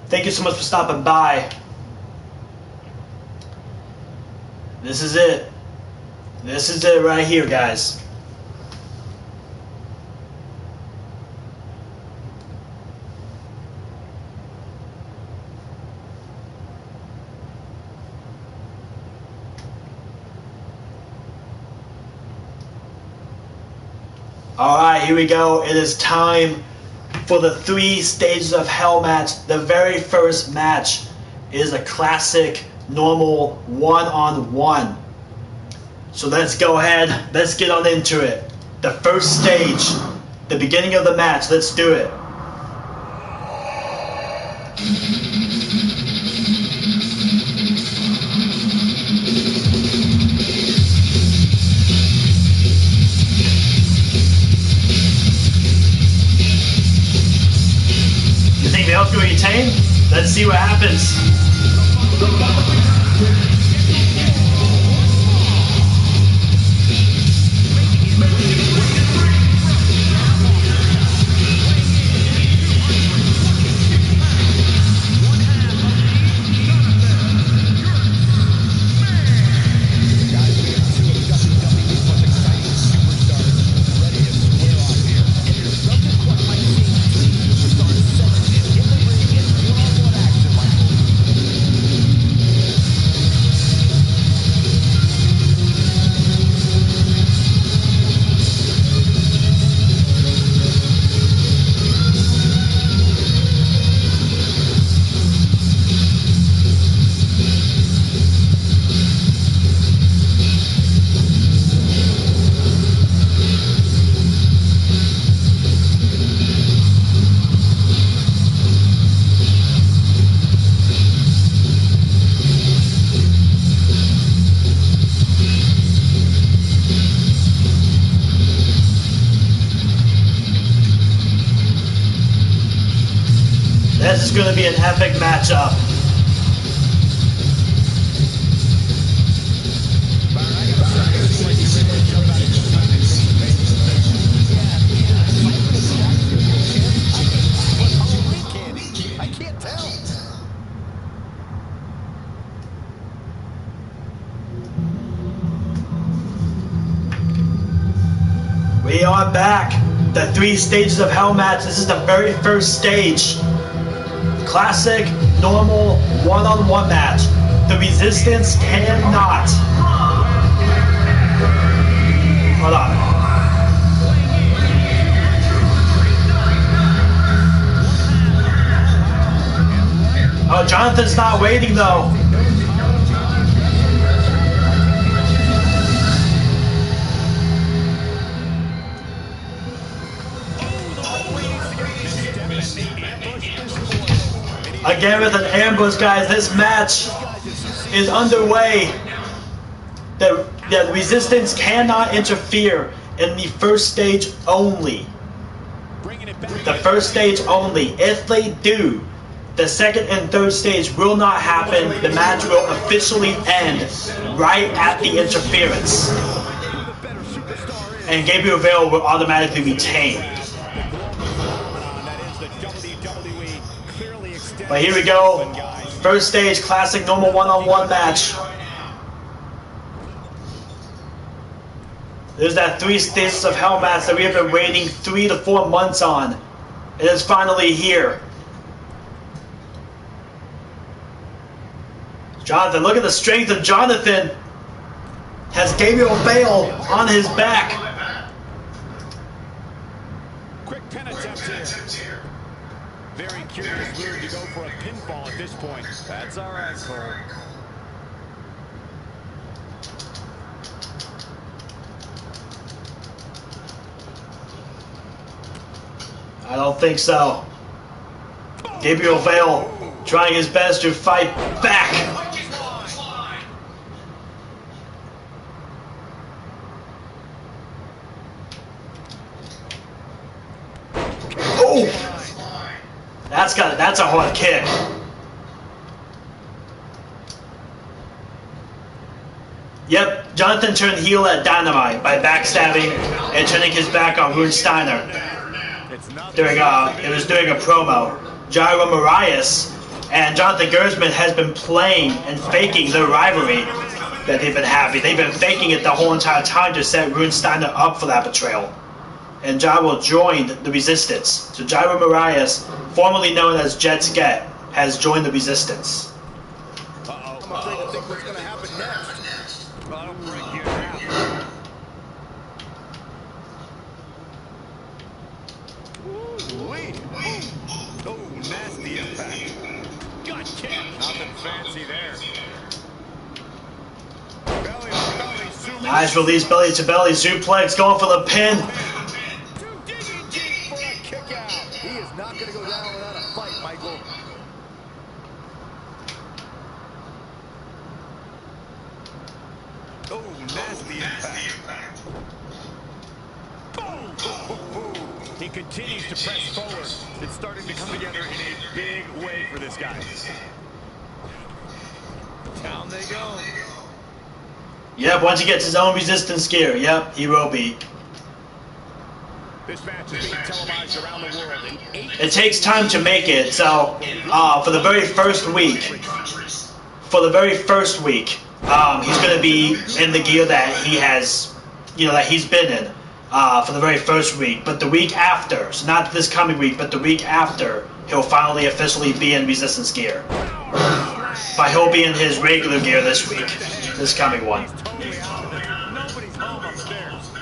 Thank you so much for stopping by. This is it. This is it right here, guys. Alright, here we go. It is time for the 3 stages of hell match. The very first match is a classic, normal one-on-one. So let's go ahead, let's get on into it. The first stage, the beginning of the match, let's do it. Else to retain? Let's see what happens. This is going to be an epic matchup. I can't tell. We are back. The 3 stages of hell match. This is the very first stage. Classic, normal, one-on-one match. The Resistance cannot. Hold on. Oh, Jonathan's not waiting though. Again with an ambush, guys. This match is underway. The Resistance cannot interfere in the first stage only. The first stage only. If they do, the second and third stage will not happen. The match will officially end right at the interference. And Gabriel Vale will automatically retain. But here we go. First stage, classic normal one-on-one match. There's that 3 stages of hell match that we have been waiting 3 to 4 months on. It is finally here. Jonathan, look at the strength of Jonathan. Has Gabriel Vale on his back. Quick pin attempt here. Very curious move to go for a pinfall at this point. That's all right, Cole. I don't think so. Gabriel Vale trying his best to fight back. Oh! That's a hard kick. Yep, Jonathan turned heel at Dynamite by backstabbing and turning his back on Rune Steiner. It was doing a promo. Jairo Marias And Jonathan Gersman has been playing and faking the rivalry that they've been having. They've been faking it the whole entire time to set Rune Steiner up for that betrayal. And Gyro joined the Resistance. So Gyro Marias, formerly known as Jet Sket, has joined the Resistance. I'm afraid to think what's going to happen next. Well, I don't break you now. Oh, nasty impact. Gut kick. Nothing fancy there. Belly to belly suplex. Nice release, belly to belly suplex, going for the pin. Digging deep for a kick out. He is not going to go down without a fight, Michael. Oh, nasty impact. Boom. He continues to press forward. It's starting to come together in a big way for this guy. Down they go. Yep, once he gets his own Resistance gear, yep, he will be. This match is being televised around the world in 8. It takes time to make it, so for the very first week, he's going to be in the gear that he has, that he's been in for the very first week. But the week after, so not this coming week, but the week after, he'll finally officially be in Resistance gear. But he'll be in his regular gear this week, this coming one. Nobody's home upstairs.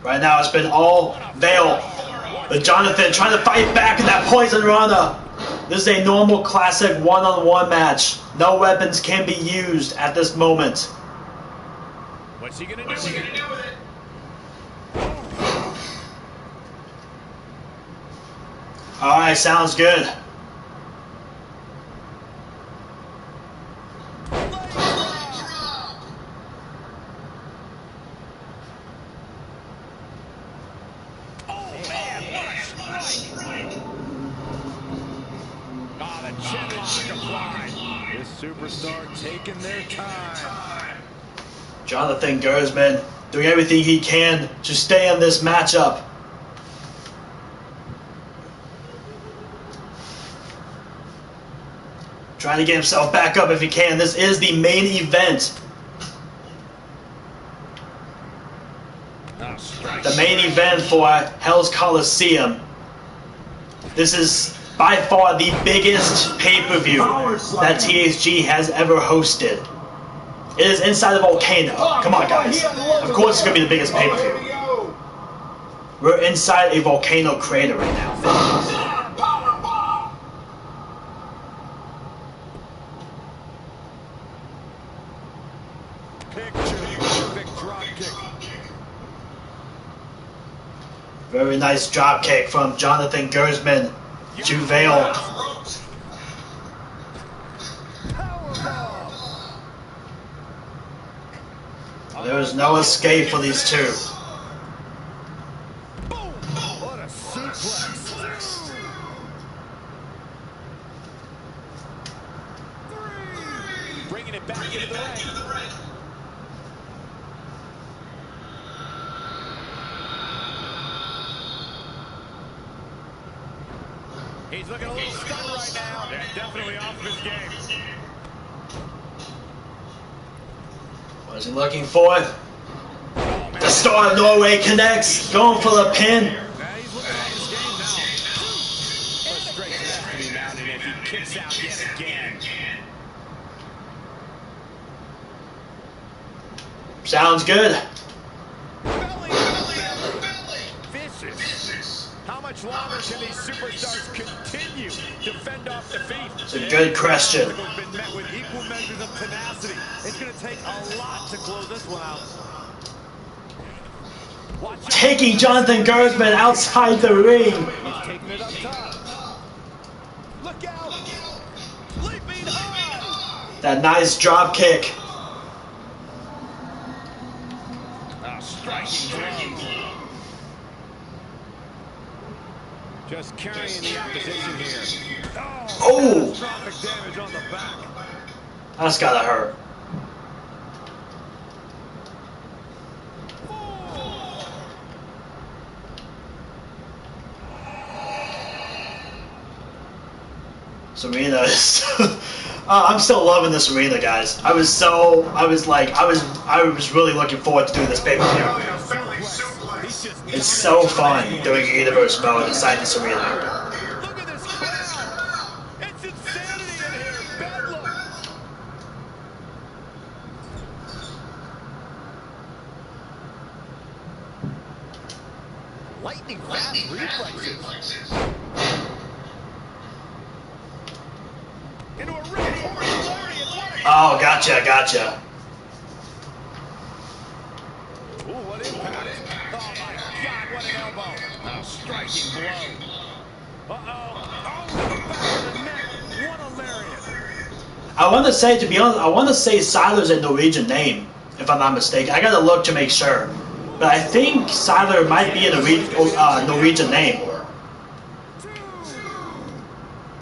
Right now it's been all Veil. But Jonathan trying to fight back in that poison rana. This is a normal classic one-on-one match. No weapons can be used at this moment. What's he gonna do with it? Alright, sounds good. Superstar taking their time. Jonathan Gersman doing everything he can to stay in this matchup. Trying to get himself back up if he can. This is the main event. The main event for Hell's Colosseum. This is by far the biggest pay-per-view that THG has ever hosted. It is inside a volcano. Come on, guys. Of course it's going to be the biggest pay-per-view. We're inside a volcano crater right now. Very nice drop kick from Jonathan Gersman to Veil. There is no escape for these two. What a suplex. Bringing it back into the ring. He's looking a little stunned right now. Yeah, definitely off of his game. What is he looking for? The Star of Norway connects, going for the pin. Yeah, he's looking at his game now. Frustration has to be mounted if he kicks out yet again. Sounds good. Vicious. How much longer can these superstars continue to fend off defeat? It's a good question. Been met with equal measures of tenacity. It's going to take a lot to close this one out. Taking Jonathan Gersman outside the ring. He's taking it up top. Look out! Leaping high. That nice drop kick. Striking blow. Just carrying the opposition here. Oh! Catastrophic damage on the back. That's gotta hurt. Serena is. I'm still loving this arena, guys. I was really looking forward to doing this pay-per-view. It's so fun doing universe mode inside this arena. Look at this crowd. It's insanity in here. Bedlam. Lightning fast reflexes. Into a oh, gotcha. Ooh, what impact. Oh, my God, what an elbow. A striking blow. Uh-oh. Oh, to the back of the neck. What a lariat. I want to say, to be honest, I want to say Siler's a Norwegian name, if I'm not mistaken. I gotta look to make sure. But I think Siler might be a Norwegian name.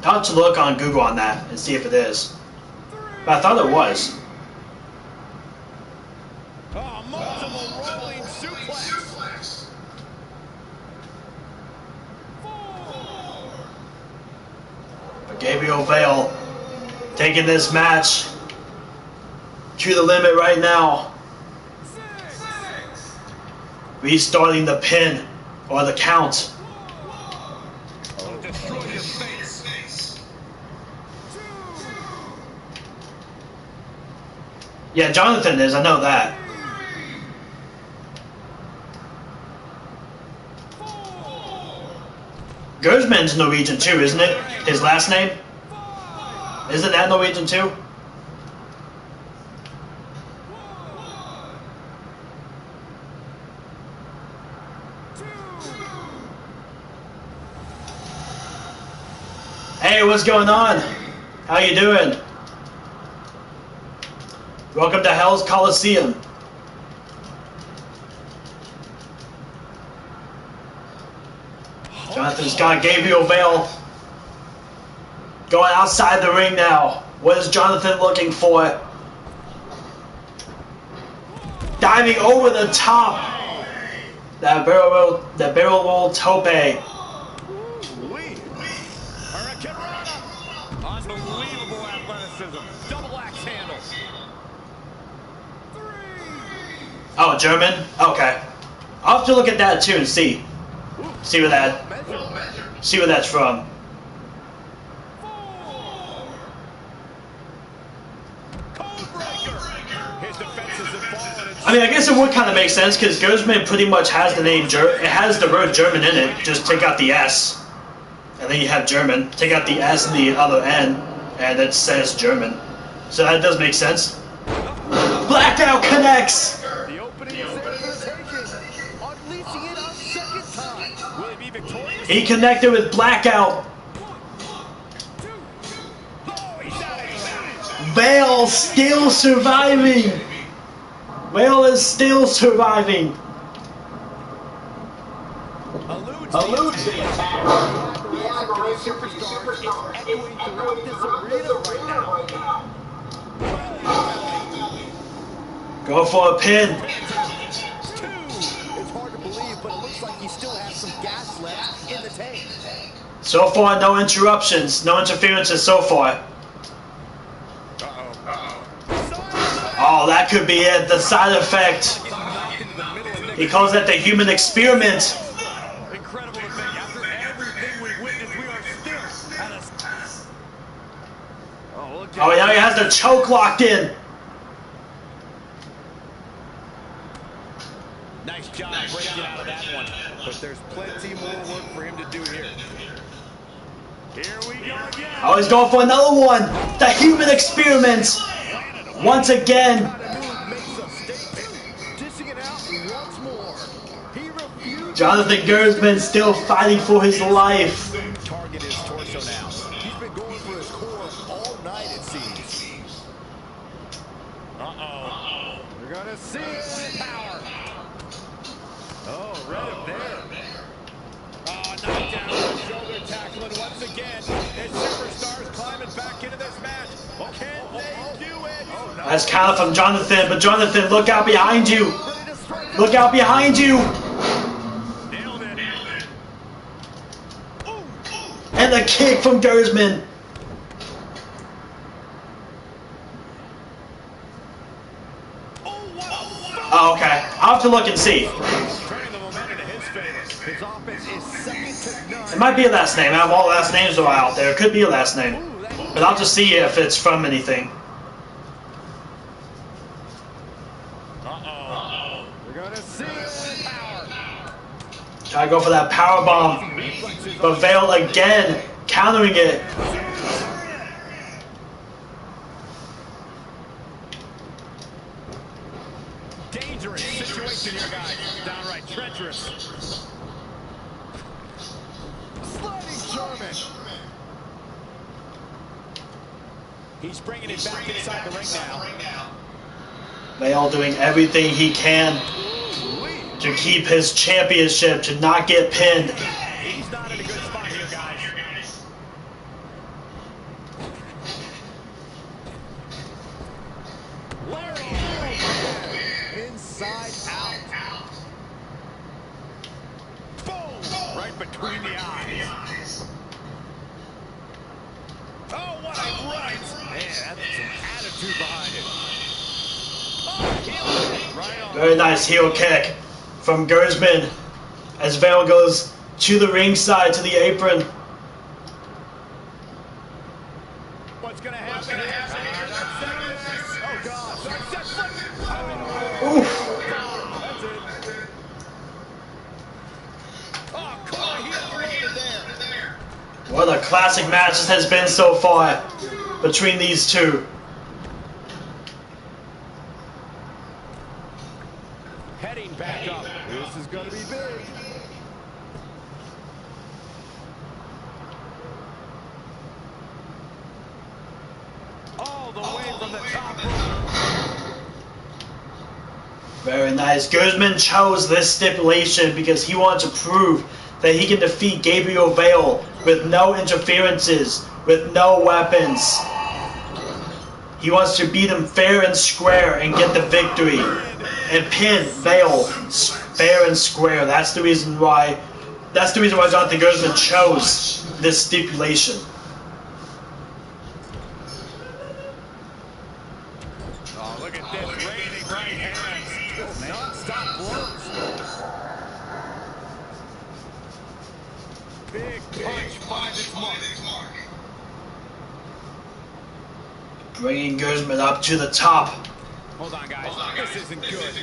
I'll have to look on Google on that and see if it is. But I thought it was. Oh, multiple rolling suplex. But Gabriel Vale taking this match to the limit right now. Restarting the pin or the count. I'll destroy your face. Yeah, Jonathan is, I know that. Gersman's Norwegian too, isn't it? His last name? Isn't that Norwegian too? Hey, what's going on? How you doing? Welcome to Hell's Colosseum. Jonathan's got Gabriel Vale going outside the ring now. What is Jonathan looking for? Diving over the top. That barrel roll tope. Unbelievable athleticism. Double axe handle. Oh, German? Okay. I'll have to look at that too and see where that's from. I mean, I guess it would kind of make sense because Gersman pretty much has the name it has the word German in it. Just take out the S, and then you have German. Take out the S and the other N, and it says German. So that does make sense. Blackout connects. The opening is there for the taking. Unleashing it a second time. Will he be victorious? He connected with Blackout. Vale still surviving. Vale is still surviving. Eludes the attack. The admiration for superstars is echoing throughout this arena right now. Go for a pin. It's hard to believe, but it looks like he still has some gas left in the tank. So far, no interruptions, no interferences so far. Oh, that could be it, the side effect. He calls that the human experiment. Incredible to think, after everything we've witnessed, we are still at a... Oh, now he has the choke locked in. Nice job breaking out of that one, but there's plenty more work for him to do here. Here we go again. Oh, he's going for another one. The human experiment. Once again. Jonathan Gersman still fighting for his life. Target his torso now. He's been going for his core all night, it seems. Uh-oh. We're gonna see it with power. Oh, right up there. Oh, knocked down with shoulder tackling once again. His superstars climbing back into this match. Oh, can they do it? Oh, no. That's counter from Jonathan, but Jonathan, look out behind you. Look out behind you. Nailed it. And the kick from Gersman. to look and see. Turning the momentum to his favor. His offense is second to none. It might be a last name. I have all last names are out there. It could be a last name. But I'll just see if it's from anything. Uh-oh. We're going to see power. Try to go for that power bomb. But Vail again, countering it. Dangerous situation here, guys. Downright treacherous. Sliding German. He's bringing it back inside the ring now. Vail doing everything he can to keep his championship, to not get pinned. He's not in a good spot here, guys. Larry, inside out. Boom! Right between the eyes. Oh, what a right! Man, that's some attitude behind it. Oh, heel right on. Very nice heel kick from Gersman as Vail goes to the ringside, to the apron. What's going to happen here? Oh, God. Oof. That's it. Oh, Corey, heel loaded there. What a classic match this has been so far between these two. Heading back up. This is going to be big. All the way from the top rope. Very nice. Gersman chose this stipulation because he wanted to prove that he can defeat Gabriel Vail with no interferences, with no weapons. He wants to beat him fair and square and get the victory. And pin Vail fair and square. That's the reason why Jonathan Gersman chose this stipulation. Oh, look at this. Raining right hands. Non-stop blows. Big punch finds its mark. Bringing Gersman up to the top. Hold on, guys. This isn't good.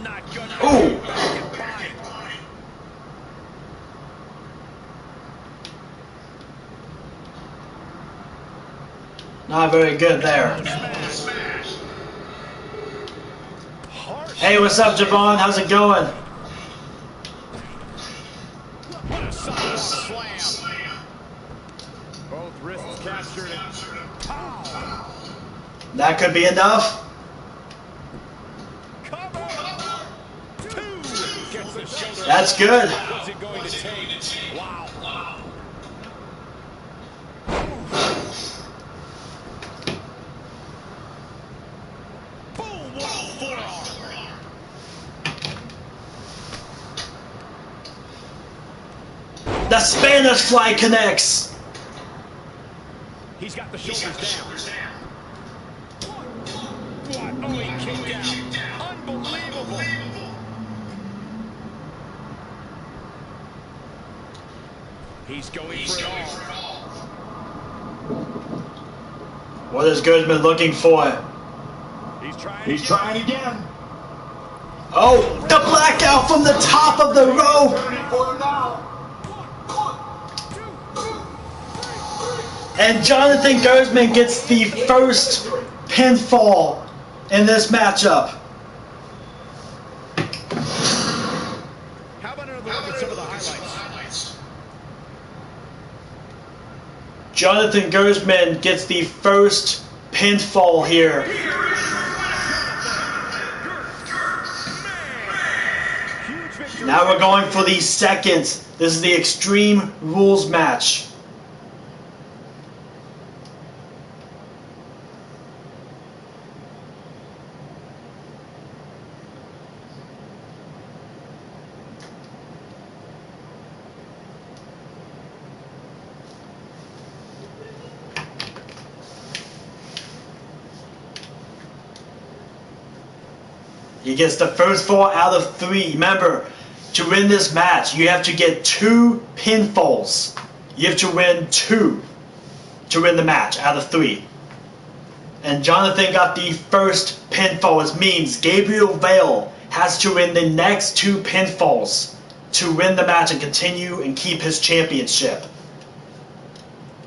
Not good. Ooh. Not very good there. Hey, what's up, Javon? How's it going? What a solid slam. Both wrists captured it. Pow. That could be enough. Cover. Two. Gets the shoulder. That's good. What's it going to take? Wow. Boom. What a forearm. The Spanish fly connects. He's got the shoulders down. What? Oh, he kicked out. Unbelievable. He's going for it all. What is Gersman looking for? He's trying again. Oh, the blackout from the top of the rope. And Jonathan Gersman gets the first pinfall in this matchup. How about another look at some of the highlights? Jonathan Gersman gets the first pinfall here. Now we're going for the second. This is the Extreme Rules match. He gets the first fall out of 3. Remember, to win this match, you have to get 2 pinfalls. You have to win 2 to win the match out of 3. And Jonathan got the first pinfall, which means Gabriel Vale has to win the next 2 pinfalls to win the match and continue and keep his championship.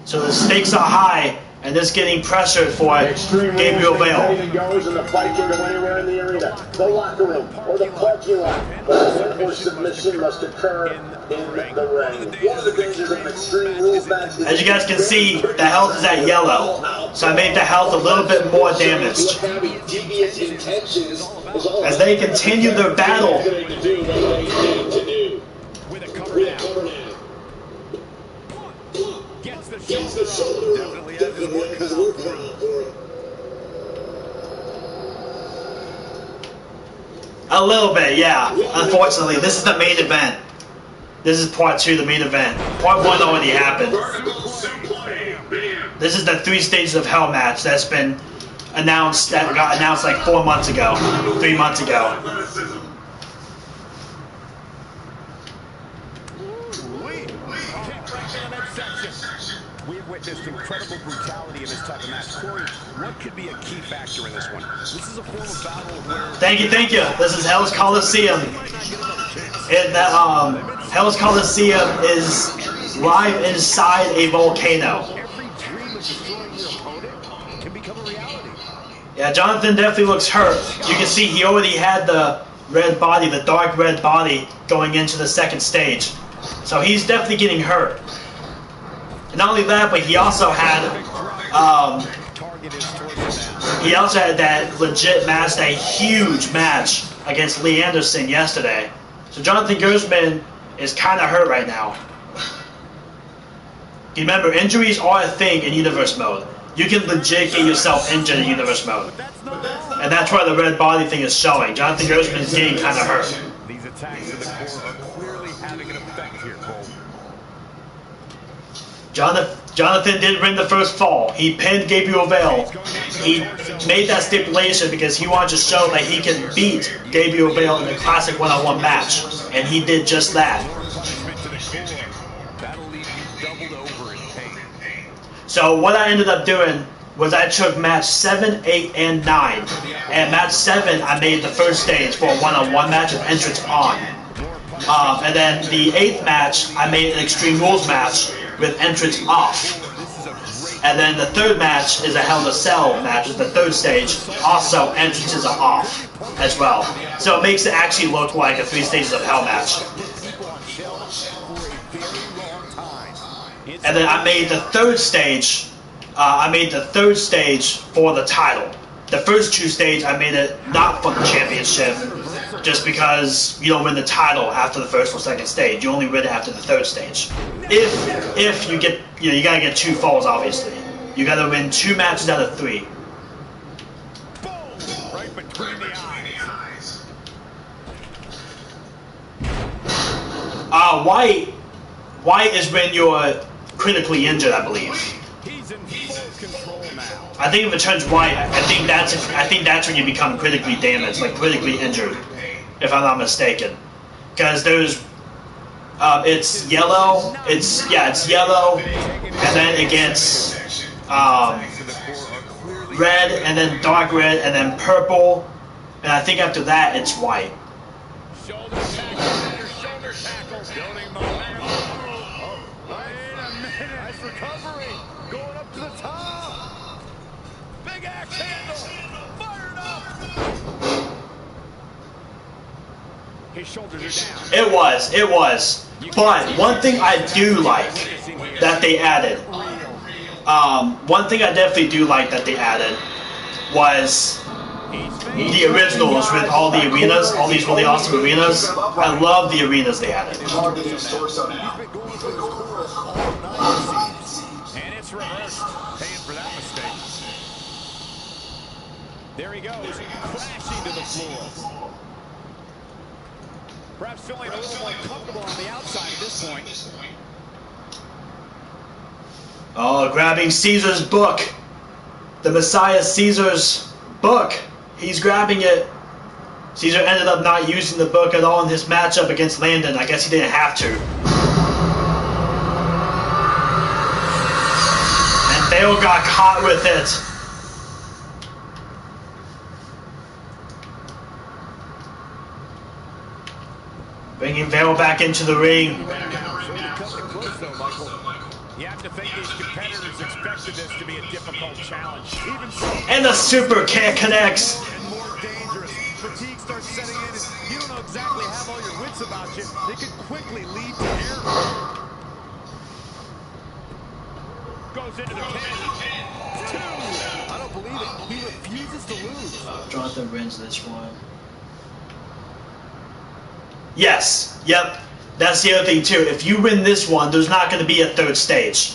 So the stakes are high, and it's getting pressured for Gabriel Vale. Anything goes, and the fight can go anywhere in the arena, the locker room, or the parking lot. But a submission must occur in the ring. One of the dangers of an Extreme Rules match. As you guys can see, the health is at yellow, so I made the health a little bit more damaged. As they continue their battle. Gets the shoulder, definitely has his work cut out for it. A little bit, yeah. Unfortunately, this is the main event. This is part 2, the main event. Part 1 already happened. This is the 3 stages of hell match that's been announced, that got announced like 4 months ago, 3 months ago. We've witnessed incredible brutality in this type of match. Corey, what could be a key factor in this one? This is a form of battle where... Thank you. This is Hell's Colosseum. Hell's Colosseum is live inside a volcano. Every dream of destroying your opponent can become a reality. Yeah, Jonathan definitely looks hurt. You can see he already had the red body, the dark red body, going into the second stage. So he's definitely getting hurt. And not only that, but he also had that legit match, that huge match against Lee Anderson yesterday. So Jonathan Gersman is kind of hurt right now. Remember, injuries are a thing in Universe Mode. You can legit get yourself injured in Universe Mode. And that's why the red body thing is showing. Jonathan Gersman is getting kind of hurt. These attacks to the core are clearly having an effect here, Cole. Jonathan did win the first fall. He pinned Gabriel Vale. He made that stipulation because he wanted to show that he can beat Gabriel Vale in a classic one-on-one match. And he did just that. So what I ended up doing was I took match 7, 8, and 9. And match 7, I made the first stage for a one-on-one match with entrance on. And then the 8th match, I made an Extreme Rules match with entrance off. And then the 3rd match is a Hell in a Cell match with the 3rd stage. Also, entrances are off as well. So it makes it actually look like a 3 stages of Hell match. And then I made the 3rd stage. For the title. The first 2 stages, I made it not for the championship, just because you don't win the title after the 1st or 2nd stage. You only win it after the 3rd stage. If you get, you gotta get 2 falls, obviously. You gotta win 2 matches out of 3. Right between the eyes. White is when you're critically injured, I believe. He's in full control now. I think if it turns white, I think that's when you become critically damaged, like critically injured, if I'm not mistaken. Because there's, it's yellow. It's yellow, and then it gets red, and then dark red, and then purple, and I think after that it's white. Shoulder tackle, shoulder tackle, building momentum. Oh, wait a minute. Nice recovery. Going up to the top. Big axe handle. Fired up. His shoulders are down. It was. But one thing I do like that they added, one thing I definitely do like that they added was the originals with all the arenas, all these really awesome arenas. I love the arenas they added. And it's reversed. Paying for that mistake. There he goes, crashing to the floor. Perhaps feeling a little more comfortable on the outside at this point. Oh, grabbing Caesar's book. The Messiah Caesar's book. He's grabbing it. Caesar ended up not using the book at all in his matchup against Landon. I guess he didn't have to. And Bale got caught with it. Bringing Vale back into the ring. You have to think these competitors expected this to be a difficult challenge. Even so, and the super kick connects. And more dangerous. Fatigue starts setting in, and you don't know exactly have all your wits about you. They could quickly lead to error. Goes into the pin. 2. I don't believe it. He refuses to lose. Jonathan wins this one. Yes. Yep. That's the other thing too. If you win this one, there's not going to be a third stage.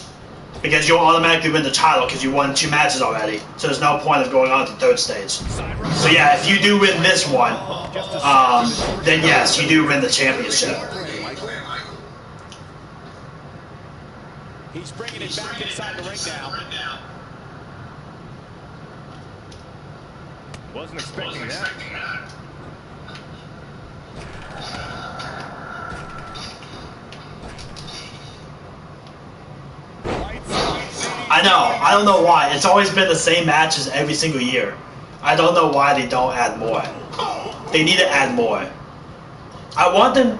Because you'll automatically win the title because you won 2 matches already. So there's no point of going on to the third stage. So yeah, if you do win this one, then yes, you do win the championship. He's bringing it back inside the ring now. Wasn't expecting that. I know. I don't know why. It's always been the same matches every single year. I don't know why they don't add more. They need to add more. I want them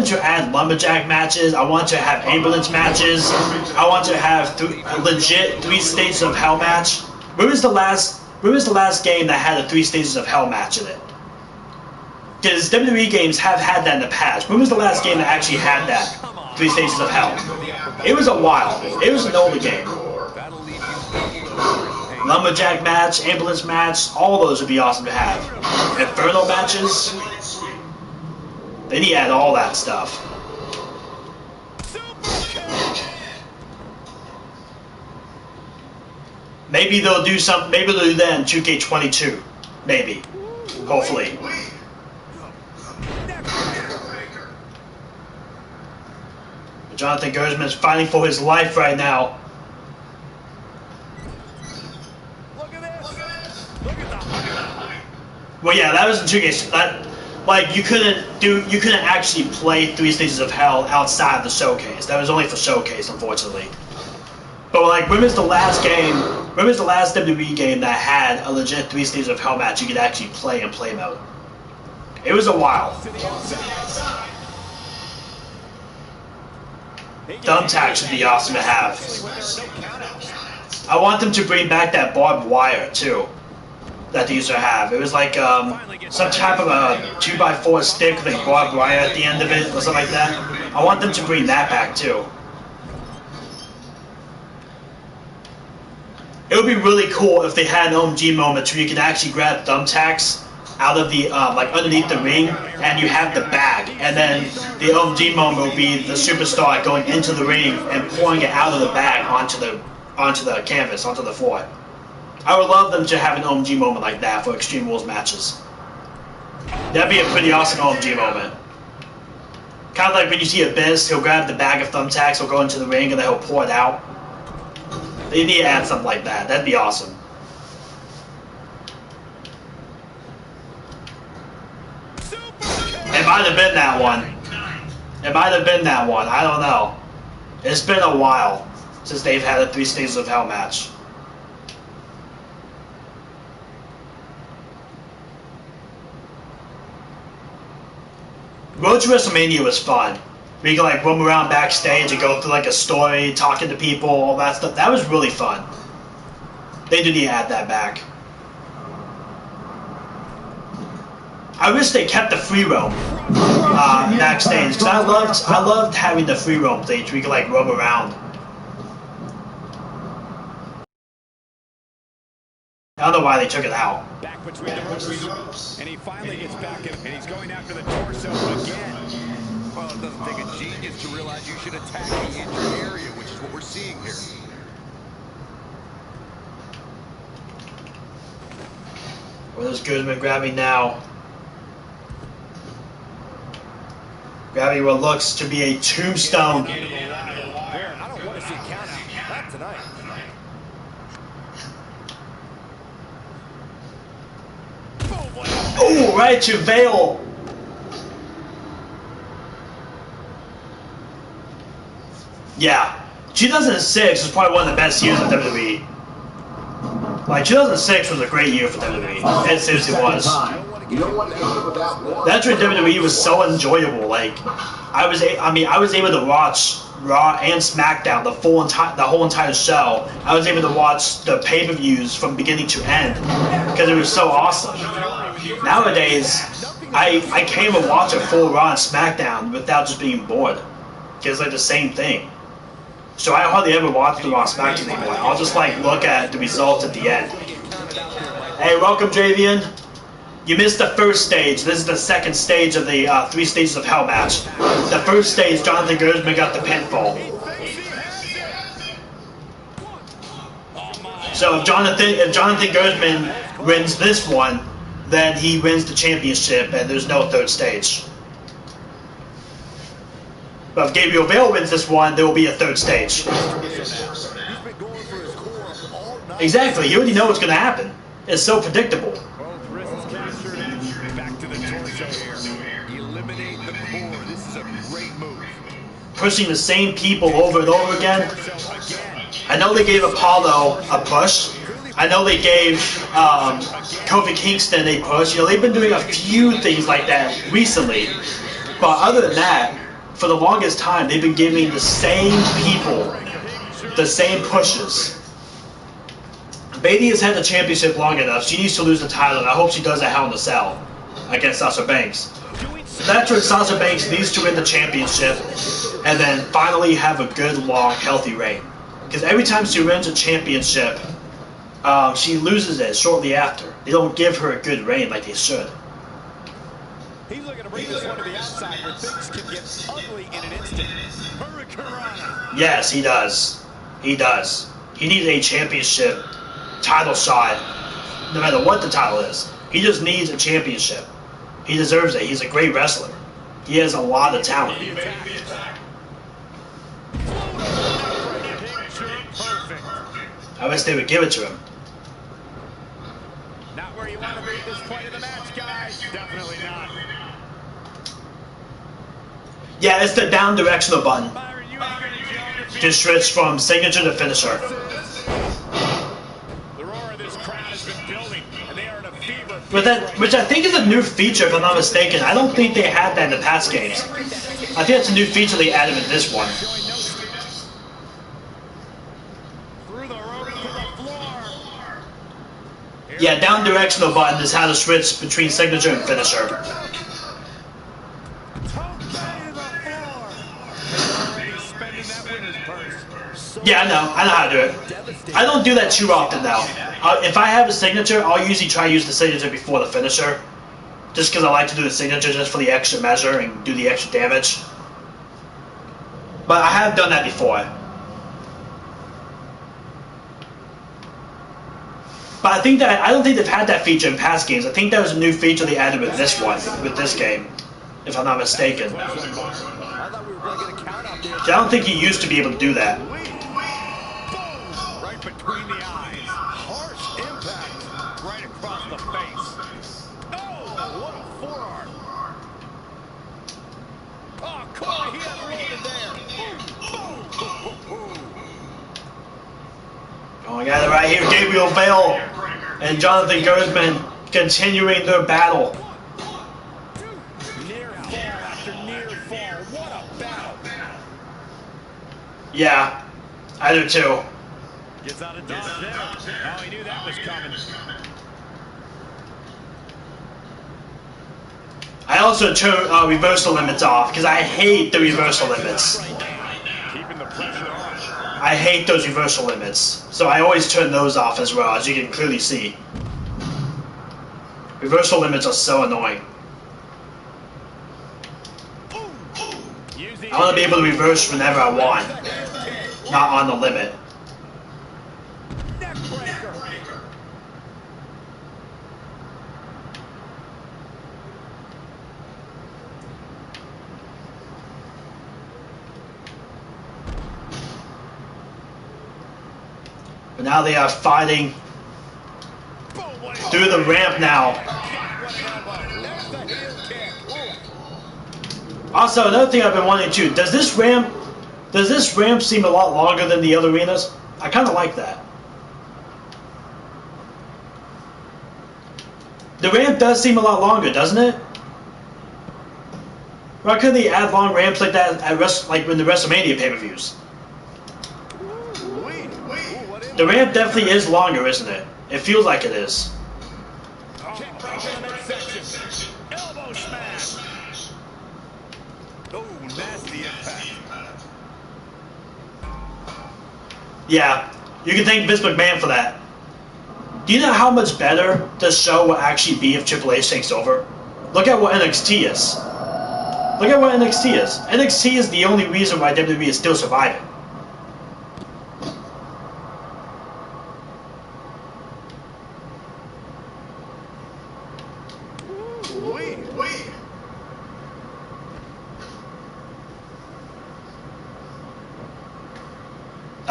to add lumberjack matches. I want to have ambulance matches. I want to have legit 3 stages of hell match. When was the last game that had a 3 stages of hell match in it? Because WWE games have had that in the past. When was the last game that actually had that 3 stages of hell? It was a while. It was an older game. Lumberjack match, ambulance match, all those would be awesome to have. Inferno matches. They need to add all that stuff. Maybe they'll do something. Maybe they'll do that in 2K22. Maybe. Hopefully. Jonathan Gersman is fighting for his life right now. Well, yeah, that was in 2K. Like you couldn't actually play 3 stages of hell outside of the showcase. That was only for showcase, unfortunately. But like, when was the last game? When was the last WWE game that had a legit 3 stages of hell match you could actually play in play mode? It was a while. Thumbtacks would be awesome to have. I want them to bring back that barbed wire too, that they used to have. It was like some type of a 2x4 stick with a barbed wire at the end of it, or something like that. I want them to bring that back too. It would be really cool if they had an OMG moment where you can actually grab thumbtacks out of the like underneath the ring, and you have the bag, and then the OMG moment will be the superstar going into the ring and pouring it out of the bag onto the canvas, onto the floor. I would love them to have an OMG moment like that for Extreme Rules matches. That'd be a pretty awesome OMG moment. Kind of like when you see Abyss, he'll grab the bag of thumbtacks, he'll go into the ring, and then he'll pour it out. They need to add something like that. That'd be awesome. It might have been that one. It might have been that one. I don't know. It's been a while since they've had a 3 stages of hell match. Road to WrestleMania was fun. We could like roam around backstage and go through like a story, talking to people, all that stuff. That was really fun. They do need to add that back. I wish they kept the free roam backstage, because I loved having the free roam stage where we could like roam around. I don't know why they took it out. Back between the ropes, and he finally gets back in, and he's going after the torso again. Well, it doesn't take a genius to realize you should attack the injured area, which is what we're seeing here. Well, there's Goodman grabbing now. Grabbing what looks to be a tombstone. I don't want to see a count out. Not tonight. Oh, Ooh, right to Vail. Yeah, 2006 was probably one of the best years of WWE. Like 2006 was a great year for WWE. It seriously was. That's when WWE was so enjoyable. Like I was able to watch Raw and SmackDown, the whole entire show. I was able to watch the pay-per-views from beginning to end because it was so awesome. Nowadays, I can't even watch a full Raw and SmackDown without just being bored. Because it's like the same thing. So I hardly ever watch the Raw SmackDown anymore. I'll just like look at the results at the end. Hey, welcome, Javian. You missed the first stage. This is the second stage of the 3 stages of Hell match. The first stage, Jonathan Gersman got the pinfall. So if Jonathan Gersman wins this one, then he wins the championship, and there's no third stage. But if Gabriel Vail wins this one, there will be a third stage. Exactly. You already know what's going to happen. It's so predictable. Back to the torso here. Eliminate the core. This is a great move. Pushing the same people over and over again. I know they gave Apollo a push. I know they gave Kofi Kingston a push. You know, they've been doing a few things like that recently. But other than that, for the longest time, they've been giving the same people the same pushes. Bayley has had the championship long enough. She needs to lose the title, and I hope she does at Hell in a Cell against Sasha Banks. That's when Sasha Banks needs to win the championship and then finally have a good, long, healthy reign. Because every time she wins a championship, she loses it shortly after. They don't give her a good reign like they should. He's looking to bring this one to the outside where things can get ugly in an instant. Hurricanrana. Yes, he does. He does. He needs a championship title shot, no matter what the title is. He just needs a championship. He deserves it. He's a great wrestler. He has a lot of talent. I wish they would give it to him. Not where you want to be at this point of the match, guys. Definitely not. Yeah, it's the down directional button. Just switch from signature to finisher. The roar of this crowd has been building, and they are in a fever. Which I think is a new feature, if I'm not mistaken. I don't think they had that in the past games. I think it's a new feature they added in this one. Yeah, down directional button is how to switch between signature and finisher. Yeah, I know how to do it. I don't do that too often though. If I have a signature, I'll usually try to use the signature before the finisher. Just because I like to do the signature just for the extra measure and do the extra damage. But I have done that before. But I don't think they've had that feature in past games. I think that was a new feature they added with this one, with this game, if I'm not mistaken. I don't think you used to be able to do that. Right between the eyes. Harsh impact right across the face. Oh, what a forearm. Oh, Corey, he unloaded there. Oh, I got it right here. Gabriel Vail and Jonathan Gersman continuing their battle. Near fall after near fall. What a battle. Yeah, I do too. Gets out of dodge there. Oh, he knew that was coming. I also turn reversal limits off because I hate the reversal limits. Keeping the pressure on. I hate those reversal limits. So I always turn those off as well, as you can clearly see. Reversal limits are so annoying. I want to be able to reverse whenever I want, not on the limit. But now they are fighting through the ramp now. Also, another thing I've been wanting to, does this ramp seem a lot longer than the other arenas? I kind of like that. The ramp does seem a lot longer, doesn't it? Why couldn't they add long ramps like that at like in the WrestleMania pay-per-views? The ramp definitely is longer, isn't it? It feels like it is. Elbow smash. Oh, nasty impact. Yeah, you can thank Vince McMahon for that. Do you know how much better the show will actually be if Triple H takes over? Look at what NXT is. Look at what NXT is. NXT is the only reason why WWE is still surviving.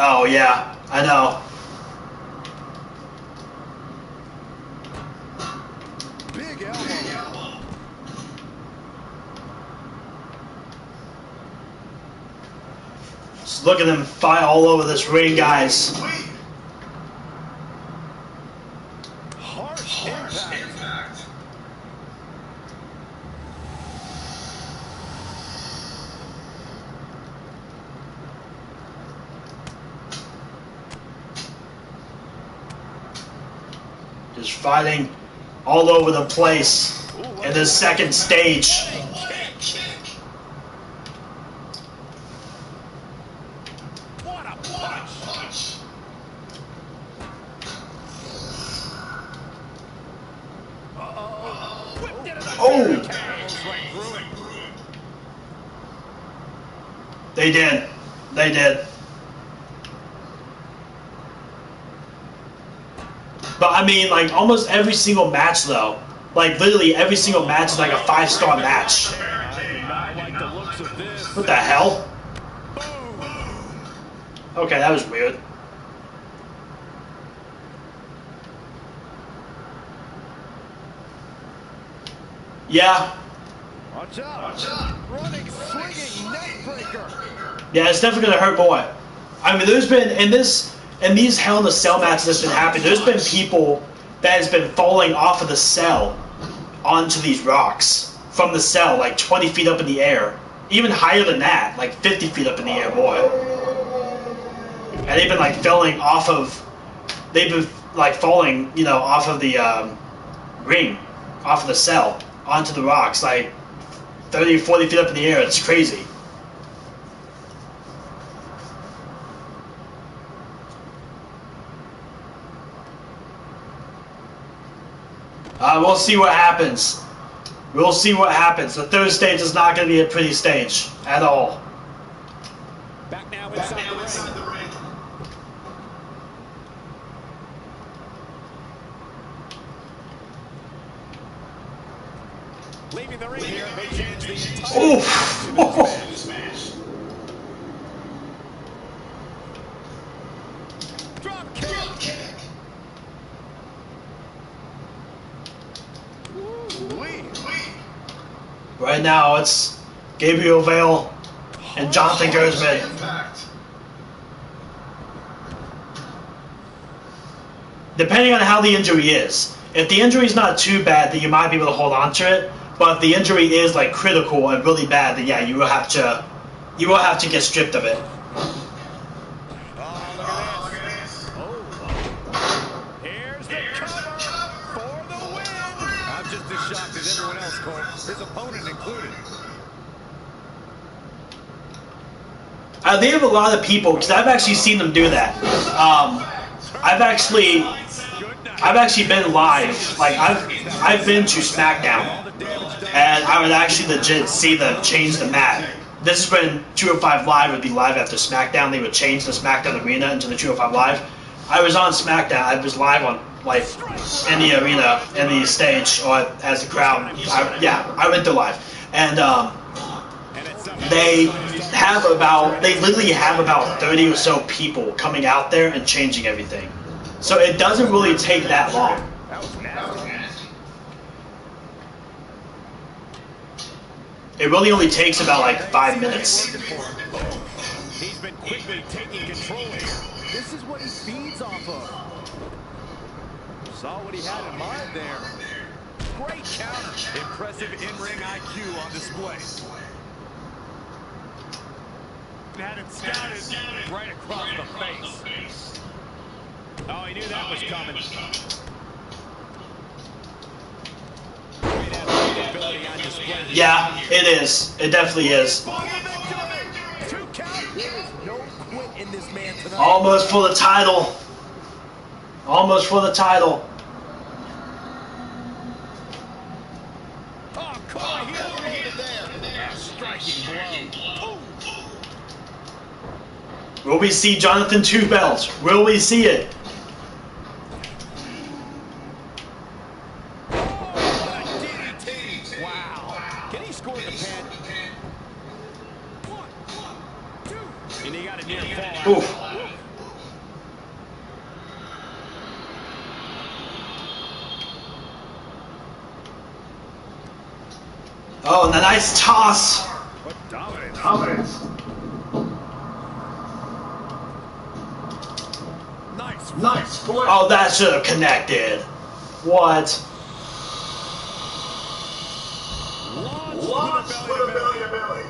Oh yeah, I know. Big elbow. Just look at them fight all over this ring, guys. Harsh impact. Just fighting all over the place in this second stage. What a punch. Oh! They did. They did. But I mean, like, almost every single match, though. Like, literally every single match is like a 5-star match. What the hell? Okay, that was weird. Yeah. Watch out. Running, swinging, neck breaker. Yeah, it's definitely gonna hurt more. I mean, there's been in these Hell in a Cell matches that's been happening, there's been people that has been falling off of the cell onto these rocks from the cell, like 20 feet up in the air, even higher than that, like 50 feet up in the air, boy. And they've been like falling, you know, off of the ring, off of the cell, onto the rocks, like 30 or 40 feet up in the air. It's crazy. We'll see what happens. We'll see what happens. The third stage is not going to be a pretty stage at all. Back now inside the ring. Leaving the ring here may change the entire Oof. drop kick. Right now, it's Gabriel Vale and Jonathan Gersman. Depending on how the injury is. If the injury is not too bad, then you might be able to hold on to it. But if the injury is like critical and really bad, then yeah, you will have to get stripped of it. Shocked as everyone else, Cole, his opponent included. They have a lot of people, because I've actually seen them do that. I've actually been live. Like I've been to SmackDown, and I would actually legit see them change the mat. This is when 205 Live would be live after SmackDown. They would change the SmackDown arena into the 205 Live. I was on SmackDown. I was live on, like, in the arena, in the stage, or as a crowd. I went to live. And they literally have about 30 or so people coming out there and changing everything. So it doesn't really take that long. It really only takes about like 5 minutes. He's been quickly taking control here. This is what he feeds off of. Saw what he had in mind there. Great counter. Impressive in-ring IQ on display. Had it scouted right across the face. Oh, he knew that was coming. Yeah, it is. It definitely is. Almost for the title. Almost for the title. Oh, Cole, he overheated there. A striking blow. Will we see Jonathan 2 belts? Will we see it? Oof. Oh, and a nice toss. What dominance. Nice. Oh, that should have connected. What? Launch with a belly to belly.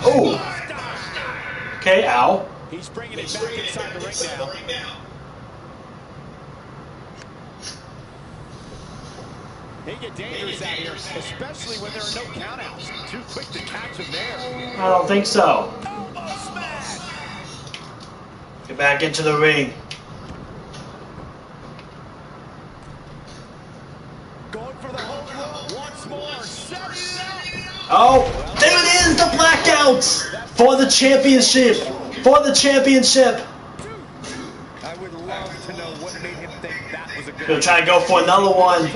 Oh. Okay, ow. He's bringing it back inside the ring now. They get dangerous out here, especially when there are no countouts. Too quick to catch him there. I don't think so. Elbow smash. Get back into the ring. Going for the whole rope once more. Setting it up. Oh, there it is, the blackout for the championship. For the championship. I would love to know what made him think that was a good. Gonna try to go for another one.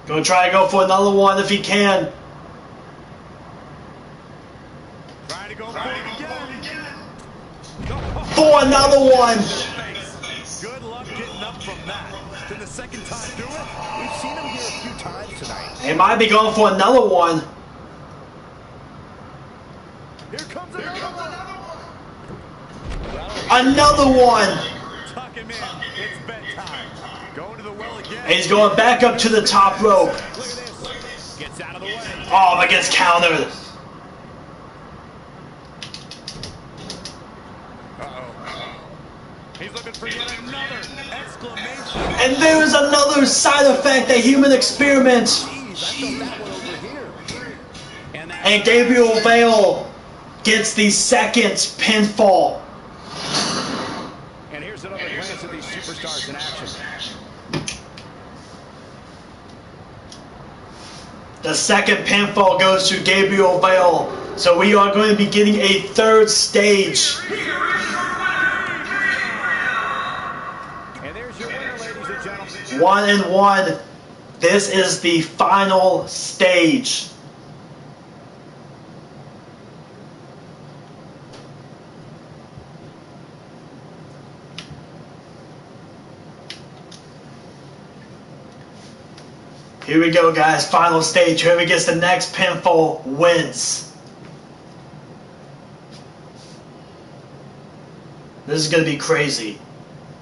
Gonna try to go for another one if he can. Try to go for it again. For another one. Good luck getting up from that. Can the second time do it? We've seen him here a few times tonight. He might be going for another one. Here comes another one. Another one. Tuck him in. It's bedtime. Going to the well again. And he's going back up to the top rope. Look at this. Gets out of the way. Oh, that gets countered. Uh-oh. He's looking for yet another exclamation. And there is another side effect, a human experiment. Jeez, I felt that one over here. And Gabriel Vale gets the second pinfall. And here's another glance at these superstars in action. The second pinfall goes to Gabriel Vale. So we are going to be getting a third stage. And there's your winner, ladies and gentlemen. 1-1. This is the final stage. Here we go, guys. Final stage. Whoever gets the next pinfall wins. This is going to be crazy.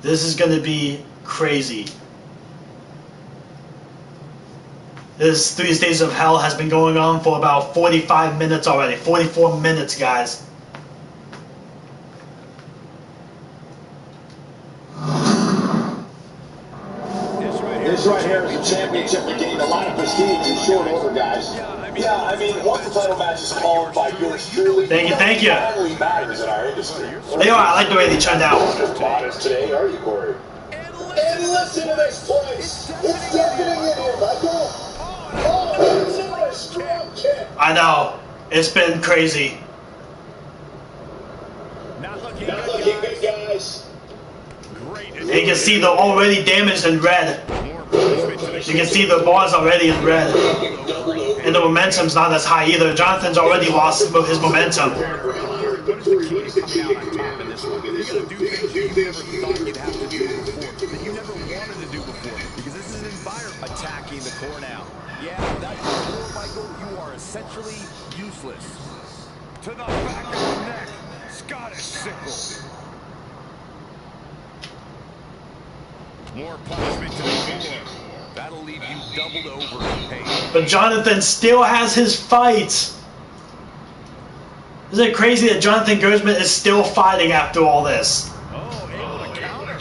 This is going to be crazy. This 3 Stages of Hell has been going on for about 45 minutes already. 44 minutes, guys. This right here is a championship that gained a lot of prestige in short order, guys. Yeah, I mean, once the title match is called by yours truly, Thank you. finally matters in our industry. They are. I like the way they turned out. Modest today, are you, Corey? And listen to this place. It's deafening in here, Michael. Oh, it's a strong kick. I know. It's been crazy. Not looking good, guys. You can see the already damaged in red. You can see the bars already in red. And the momentum's not as high either. Jonathan's already lost his momentum. what is the key to coming out on top in this one? You got to do things that you never thought you'd have to do before, that you never wanted to do before, because this is an environment. Attacking the core now. Yeah, without your core, Michael, you are essentially useless. To the back of the neck, Scottish sickle. More punishment to the core. That'll leave you doubled over in pain. But Jonathan still has his fight. Isn't it crazy that Jonathan Gersman is still fighting after all this? Oh, able to counter.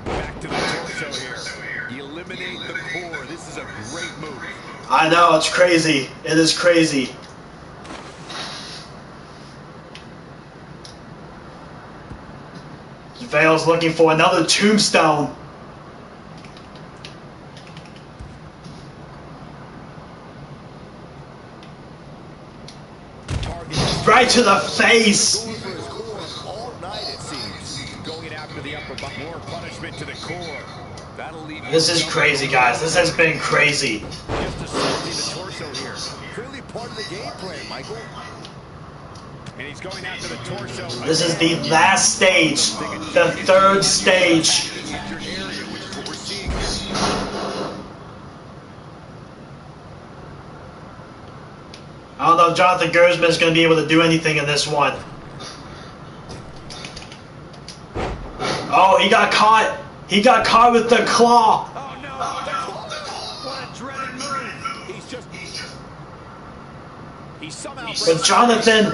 Back to the torso here. Eliminate the core. This is a great move. I know, it's crazy. It is crazy. Vale's looking for another tombstone. Right to the face. All night it seems. Going after the upper body. More punishment to the core. That'll leave. This is crazy, guys. This has been crazy. Just assaulting the torso here. Clearly part of the game plan, Michael. And he's going after the torso. This is the last stage, the third stage. I don't know if Jonathan Gersman is going to be able to do anything in this one. Oh, he got caught. He got caught with the claw. Oh no! What a dreaded move. He's somehow. But Jonathan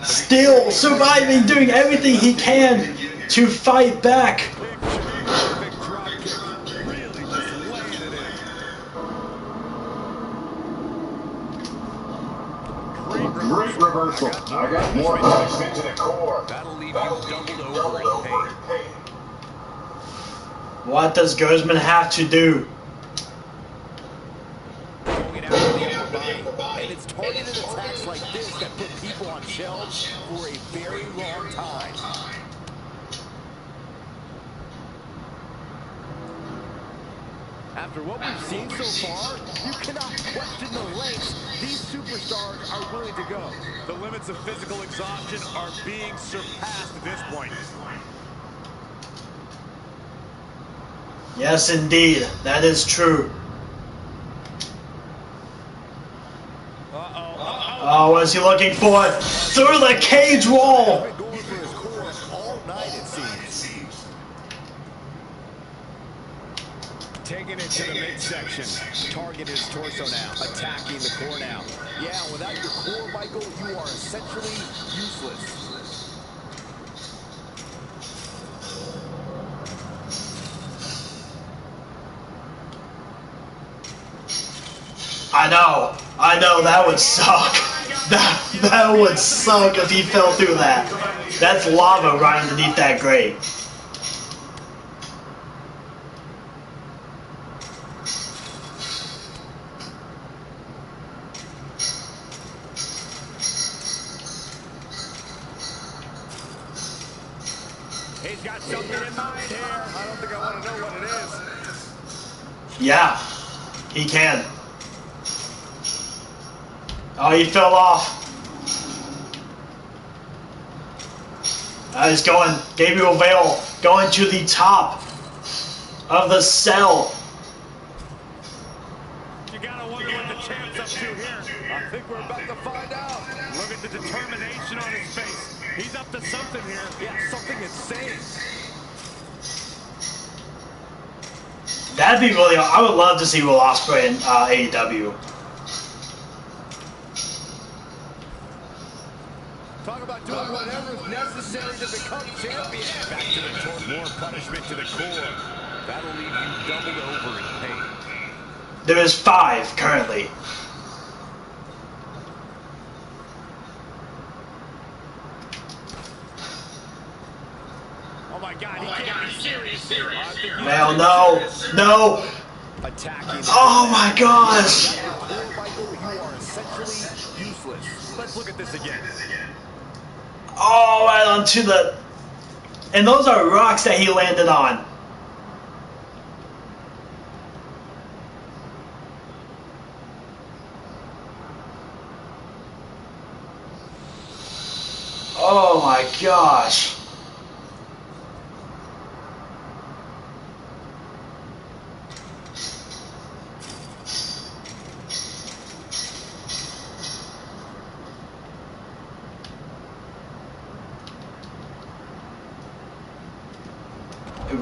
still surviving, doing everything he can to fight back. Great reversal. I got more punishment to the core. That'll leave you doubled over in pain. What does Gersman have to do? Going after the upper body. And it's targeted attacks like this that put people on shelves for a very long time. After what we've seen so far, you cannot question the lengths these superstars are willing to go. The limits of physical exhaustion are being surpassed at this point. Yes, indeed. That is true. Oh, what is he looking for? Through the cage wall! Going for his core all night, it seems. Taking it to the midsection. Target his torso now. Attacking the core now. Yeah, without your core, Michael, you are essentially useless. I know, that would suck. That would suck if he fell through that. That's lava right underneath that grate. He's got something in mind here. I don't think I want to know what it is. Yeah, he can. Oh, he fell off. He's going, Gabriel Vale going to the top of the cell. You gotta wonder what the champ's up to here. I think we're about to find out. Look at the determination on his face. He's up to something here. Yeah, something insane. That'd be really, I would love to see Will Ospreay in AEW. Talk about doing whatever is necessary to become champion. Back to the torque. More punishment to the core. That'll leave you doubled over in pain. There is 5 currently. Oh my God, he can't be serious here. Well, no. Attacking. Oh my gosh. Michael, you are essentially useless. Let's look at this again. Oh, right onto the... And those are rocks that he landed on. my gosh.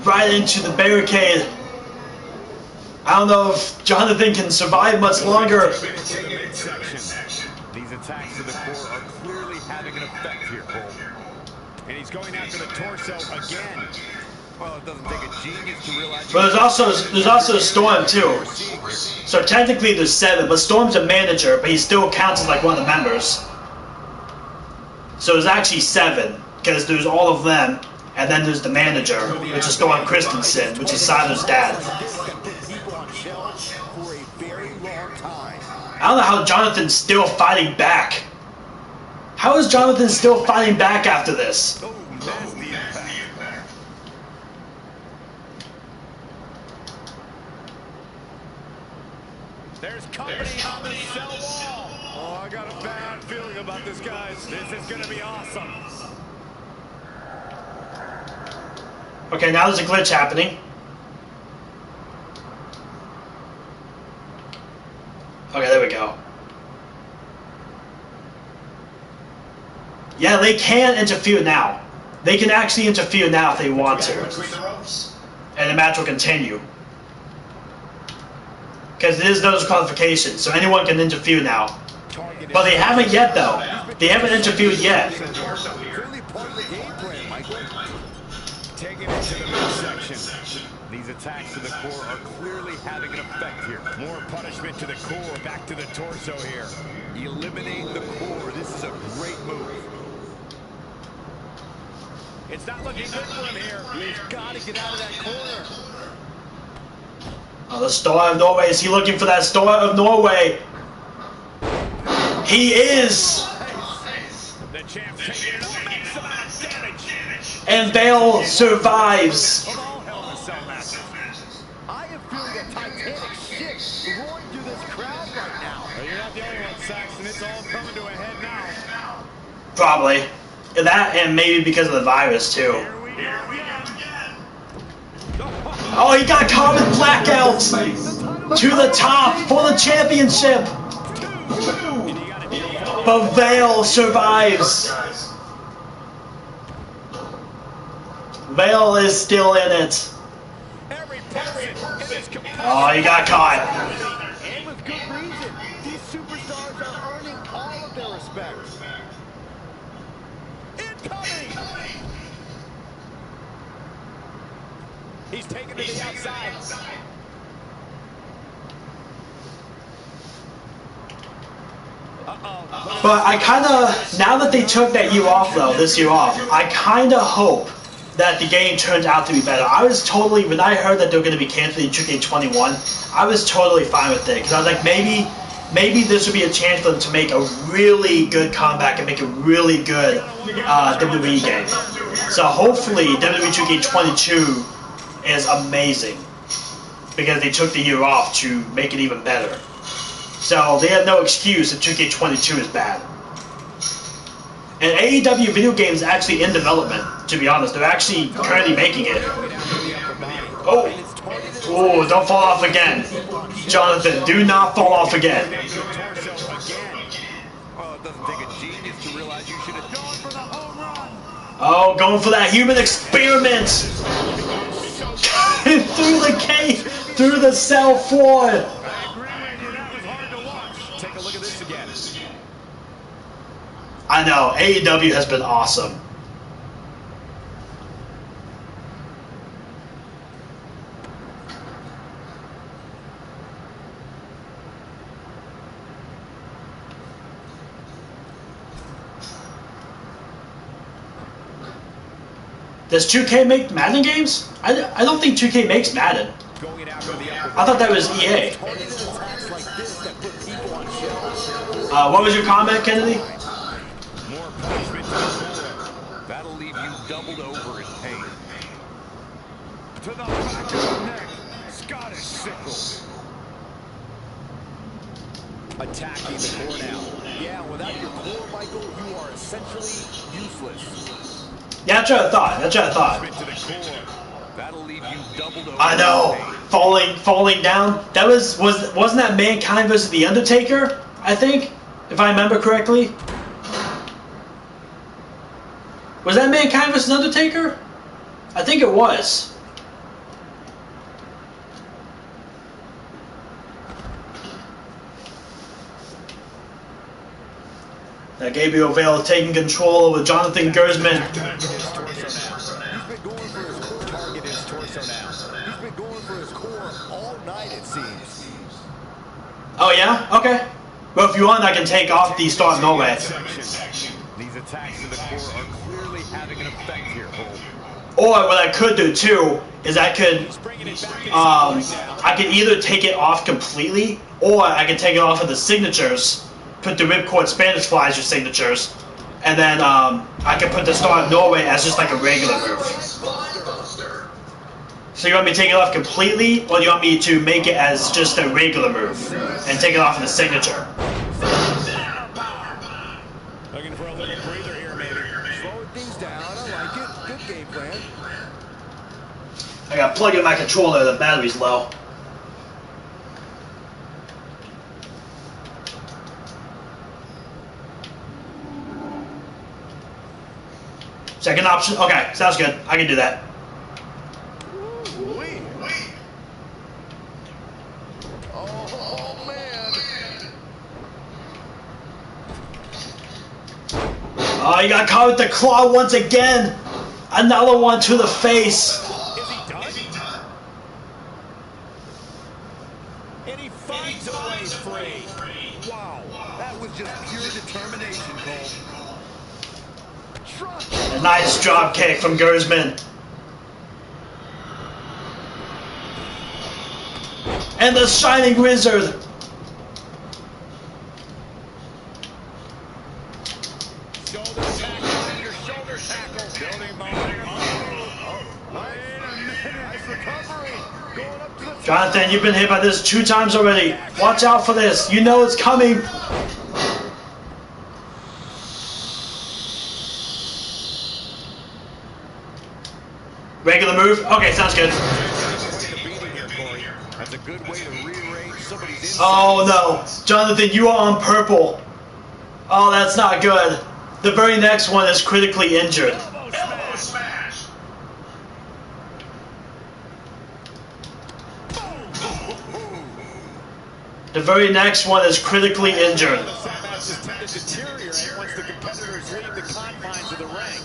Right into the barricade. I don't know if Jonathan can survive much longer. These attacks to the core are clearly having an effect here, Cole. And he's going after the torso again. Well, it doesn't take a genius to realize. But there's also Storm too. So technically there's 7, but Storm's a manager, but he still counts as like one of the members. So there's actually 7, because there's all of them, and then there's the manager, which is Storm Christensen, which is Siler's dad. I don't know how Jonathan's still fighting back. How is Jonathan still fighting back after this? There's company on the cell wall. Oh, I got a bad feeling about this, guys. This is going to be awesome. Okay, now there's a glitch happening. Okay, there we go. Yeah, they can interfere now. They can actually interfere now if they want to. And the match will continue. Because it is no disqualification, so anyone can interfere now. But they haven't yet, though. They haven't interfered yet. Taking it to the midsection. These attacks to the core are clearly having an effect here. More punishment to the core, back to the torso here. Eliminate the core. This is a great move. It's not looking good for him here. He's got to get out of that corner. Oh, the Star of Norway. Is he looking for that Star of Norway? He is! The champ's taking it up, makes some damage. And Bale survives. I am feeling a titanic ship roaring through this crowd right now. Well, you're not the only one, Saxon. It's all coming to a head now. Probably. That and maybe because of the virus, too. Oh, he got common blackouts to the top for the championship. But Vale survives. Vale is still in it. Oh, he got caught. And with good reason. These superstars are earning all of their respect. Incoming! He's taken to the outside. But I kind of, now that they took that year off though, this year off, I kind of hope that the game turns out to be better. I was totally, when I heard that they were going to be canceling 2K21, I was totally fine with it. Because I was like, maybe this would be a chance for them to make a really good comeback and make a really good WWE game. So hopefully WWE 2K22 is amazing. Because they took the year off to make it even better. So they have no excuse if 2K22 is bad. And AEW video games is actually in development, to be honest. They're actually currently making it. Oh, don't fall off again. Jonathan, do not fall off again. Oh, going for that human experiment. Through the cave, through the cell floor. Take a look at this again. I know, AEW has been awesome. Does 2K make Madden games? I don't think 2K makes Madden. I thought that was EA. What was your comment, Kennedy? More punishment to the core. That'll leave you doubled over in pain. To the back of the neck. Scottish sickle. attacking the core now. Yeah, without your core, Michael, you are essentially useless. Yeah, that's what I thought. That's what I thought. To the core. That'll leave you doubled over. I know. Falling down. That wasn't that Mankind versus The Undertaker? I think, if I remember correctly. Was that Mankind versus Undertaker? I think it was. That Gabriel Vale taking control over Jonathan Gersman. He's been going for his core. Target his torso now. He's been going for his core all night, it seems. Oh yeah? Okay. Well, if you want, I can take off the Start Norway. These attacks to the core are clearly having an effect here, Cole. Or what I could do too is I could either take it off completely, or I could take it off of the signatures, put the Ripcord Spanish Fly as your signatures, and then I can put the Star of Norway as just like a regular move. So you want me to take it off completely, or do you want me to make it as just a regular move and take it off of the signature? Looking for a little breather here, maybe. Slowing things down. I like it. Good game plan. I got plugged in my controller, the battery's low. Second option? Okay, sounds good. I can do that. Oh, man. Oh, you got caught with the claw once again. Another one to the face. Is he done? And he finds a way free. Wow, that was just pure determination, Cole. A nice drop kick from Gersman. And the Shining Wizard. Shoulder tackle, your shoulder tackle. Building momentum. Nice recovery. Going up to the Jonathan, you've been hit by this 2 times already. Watch out for this. You know it's coming. Regular move? Okay, sounds good. That's a good way to rearrange somebody's. Oh no. Jonathan, you are on purple. Oh, that's not good. The very next one is critically injured. Elbow smash. The very next one is critically injured. Matches tend to deteriorate once the competitors leave the confines of the ring.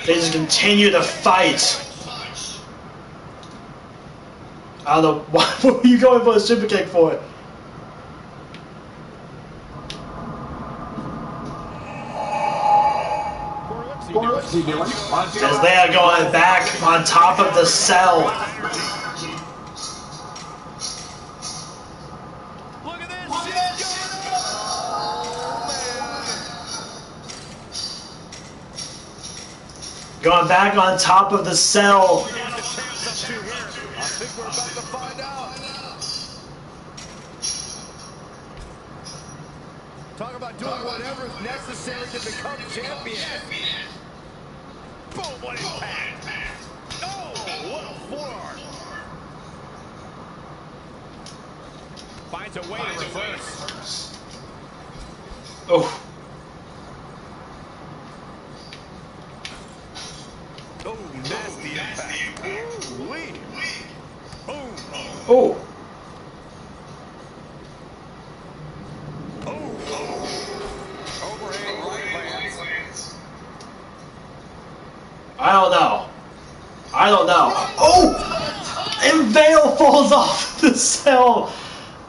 They just continue to fight. I don't know, what were you going for a super kick for? As they are going back on top of the cell. Look at this. Going back on top of the cell. I think we're about to find out. Talk about doing whatever is necessary to become champion. Boom, what impact. Oh, what a forearm. Finds a way to reverse. Oh. Oh, nasty impact. Ooh-wee. Boom. Oh. Overhand right lands. I don't know. I don't know. Oh! And Vale falls off the cell.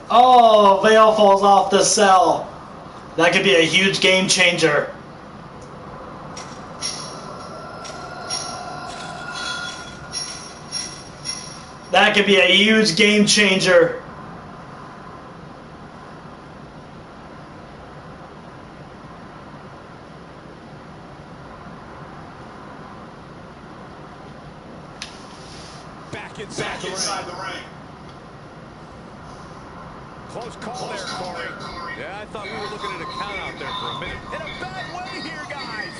Oh, Vale falls off the cell. That could be a huge game changer. That could be a huge game changer. Close call there, Corey. Yeah, I thought we were looking at a count out there for a minute. In a bad way here, guys.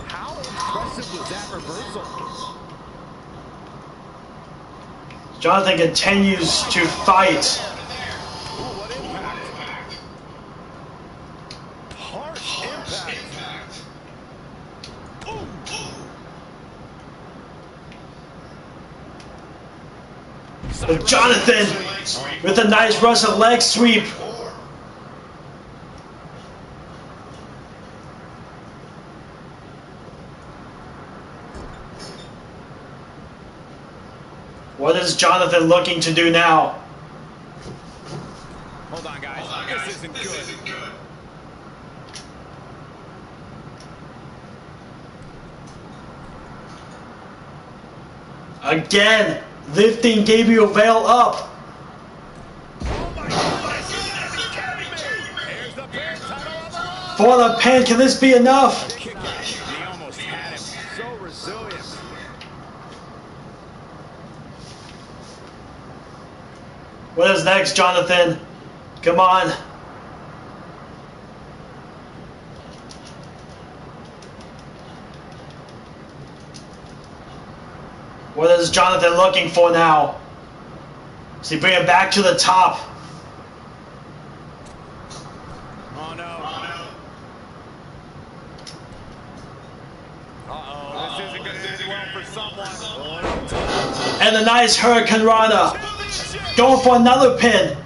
How impressive was that reversal? Jonathan continues to fight. Ooh, what impact. Harsh impact. But Jonathan with a nice Russian leg sweep. What is Jonathan looking to do now? Hold on, guys. This isn't good. Again, lifting Gabriel Vale up. For the pin, can this be enough? He almost had him. So resilient. What is next, Jonathan? Come on. What is Jonathan looking for now? Does he bring it back to the top? Oh, no. Uh-oh, this isn't going to end well for someone. And a nice Hurricane Rana. Going for another pin.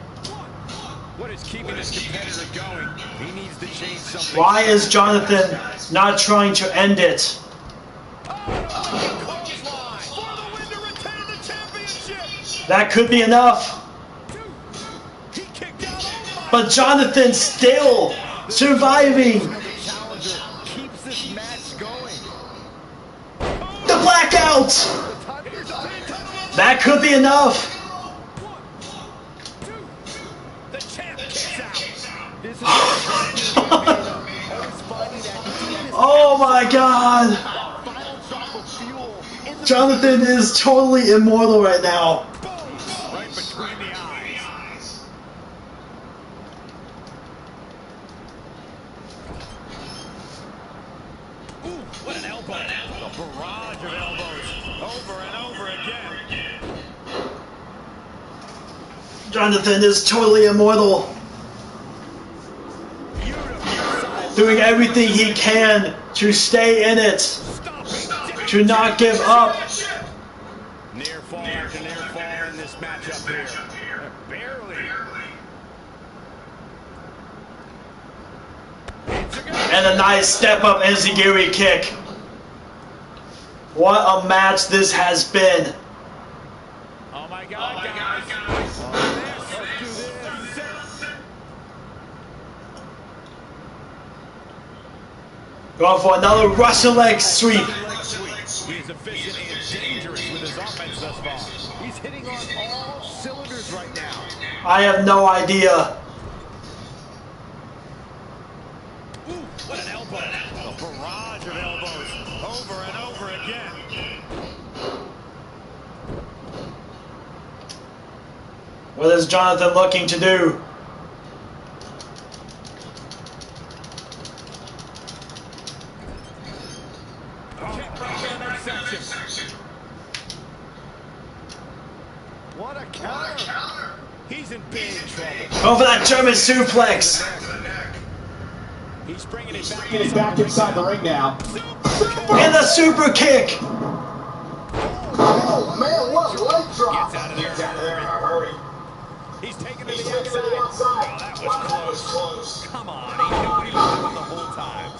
What is keeping this competitor going? He needs to change something. Why is Jonathan not trying to end it? That could be enough. But Jonathan still surviving. Keeps this match going. The blackout. That could be enough. The champ kicks out. This is Oh my God. Jonathan is totally immortal right now. right between the eyes. Ooh, what an elbow. A barrage of elbows over and over again. Jonathan is totally immortal. Doing everything he can to stay in it. To not give up. Near fall after near fall in this matchup here. Barely. And a nice step up enziguri kick. What a match this has been. Oh my God, guys. Let's do this. Going for another Russian leg sweep. He is efficient and dangerous with his offense thus far. He's hitting on all cylinders right now. I have no idea. Ooh, what an elbow. A barrage of elbows over and over again. What is Jonathan looking to do? What a counter. He's in big trouble. Go for that German suplex. He's bringing it back. Getting back inside the ring now. And the super kick. Oh, man, what leg drop. Gets out of there. Gets out of there in a hurry. He's taking it He's to taking the it to the outside. outside. Oh, that was close. Come on. He knew what he was doing the whole time.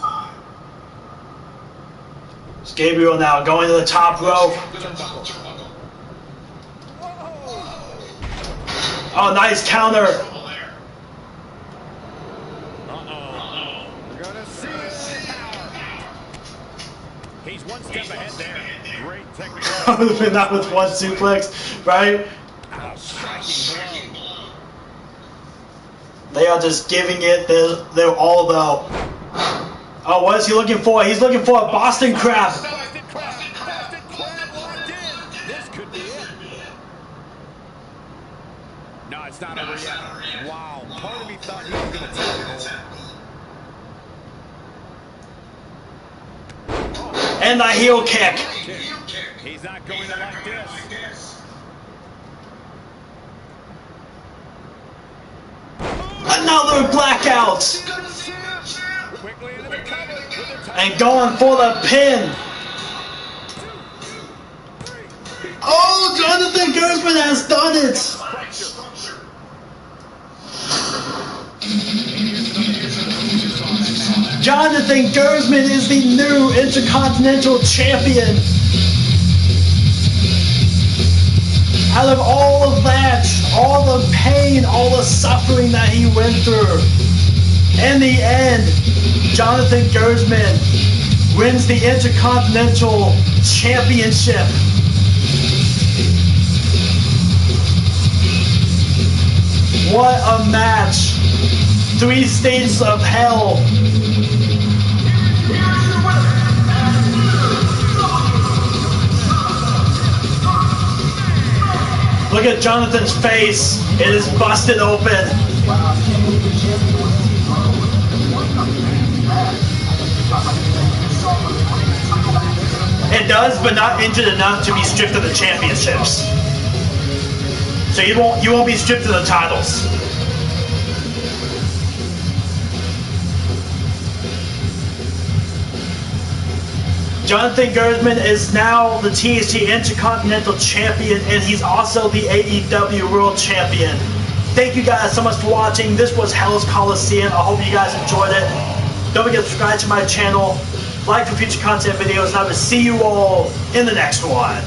It's Gabriel now going to the top rope. Oh, nice counter. We're gonna see it. He's one step ahead there. Great technical. Not with one suplex, right? Striking blow. They are just giving it their all though. Oh, what is he looking for? He's looking for a Boston Crab. Boston crab locked in. This could be it. No, it's not over yet. Wow, part of me thought he was going to tap. And the heel kick. He's not going to like this. Another blackout. Quickly into the cover with the And going for the pin. Oh, Jonathan Gersman has done it. Jonathan Gersman is the new Intercontinental Champion. Out of all of that, all the pain, all the suffering that he went through, in the end, Jonathan Gersman wins the Intercontinental Championship. What a match. 3 stages of hell. Look at Jonathan's face. It is busted open. It does, but not injured enough to be stripped of the championships. So you won't be stripped of the titles. Jonathan Gersman is now the THT Intercontinental Champion, and he's also the AEW World Champion. Thank you guys so much for watching. This was Hell's Colosseum. I hope you guys enjoyed it. Don't forget to subscribe to my channel, like for future content videos, and I will see you all in the next one.